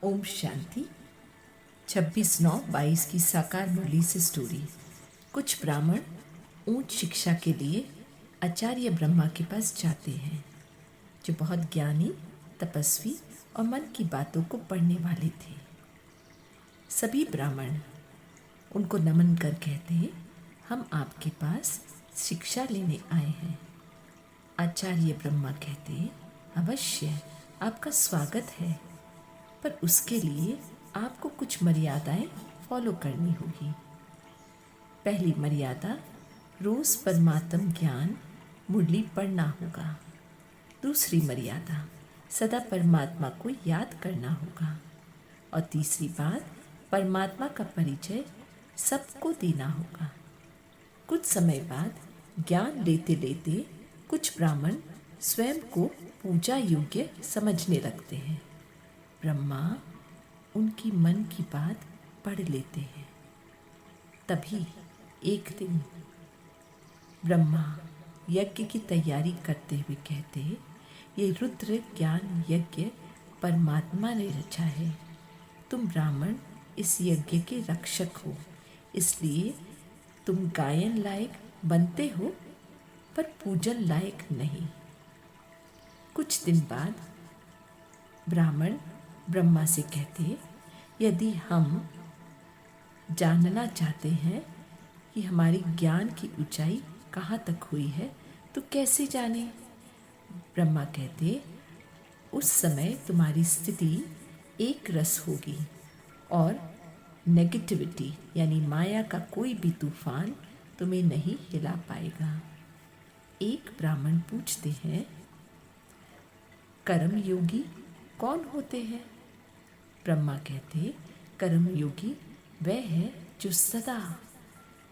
ओम शांति। 26/9/22 की साकार मुरली से स्टोरी। कुछ ब्राह्मण ऊंच शिक्षा के लिए आचार्य ब्रह्मा के पास जाते हैं, जो बहुत ज्ञानी, तपस्वी और मन की बातों को पढ़ने वाले थे। सभी ब्राह्मण उनको नमन कर कहते हैं, हम आपके पास शिक्षा लेने आए हैं। आचार्य ब्रह्मा कहते हैं, अवश्य आपका स्वागत है, पर उसके लिए आपको कुछ मर्यादाएं फॉलो करनी होगी। पहली मर्यादा, रोज परमात्म ज्ञान मुरली पढ़ना होगा। दूसरी मर्यादा, सदा परमात्मा को याद करना होगा। और तीसरी बात, परमात्मा का परिचय सबको देना होगा। कुछ समय बाद ज्ञान लेते लेते कुछ ब्राह्मण स्वयं को पूजा योग्य समझने लगते हैं। ब्रह्मा उनकी मन की बात पढ़ लेते हैं। तभी एक दिन ब्रह्मा यज्ञ की तैयारी करते हुए कहते हैं, ये रुद्र ज्ञान यज्ञ परमात्मा ने रचा है। तुम ब्राह्मण इस यज्ञ के रक्षक हो, इसलिए तुम गायन लायक बनते हो, पर पूजन लायक नहीं। कुछ दिन बाद ब्राह्मण ब्रह्मा से कहते, यदि हम जानना चाहते हैं कि हमारी ज्ञान की ऊंचाई कहाँ तक हुई है, तो कैसे जाने? ब्रह्मा कहते, उस समय तुम्हारी स्थिति एक रस होगी और नेगेटिविटी यानी माया का कोई भी तूफान तुम्हें नहीं हिला पाएगा। एक ब्राह्मण पूछते हैं, कर्म योगी कौन होते हैं? ब्रह्मा कहते, कर्म योगी वह है जो सदा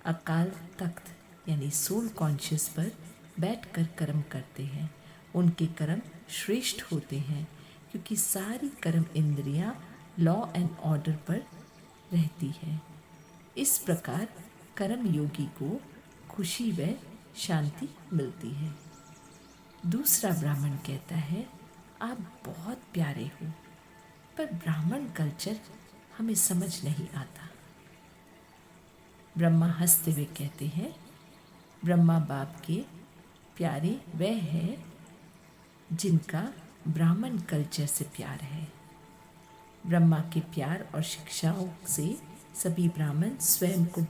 अकाल तख्त यानी सोल कॉन्शियस पर बैठकर कर्म करते हैं। उनके कर्म श्रेष्ठ होते हैं, क्योंकि सारी कर्म इंद्रियां लॉ एंड ऑर्डर पर रहती है। इस प्रकार कर्म योगी को खुशी व शांति मिलती है। दूसरा ब्राह्मण कहता है, आप बहुत प्यारे हो, पर ब्राह्मण कल्चर हमें समझ नहीं आता। ब्रह्मा हंसते हुए कहते हैं, ब्रह्मा बाप के प्यारे वह है जिनका ब्राह्मण कल्चर से प्यार है। ब्रह्मा के प्यार और शिक्षाओं से सभी ब्राह्मण स्वयं को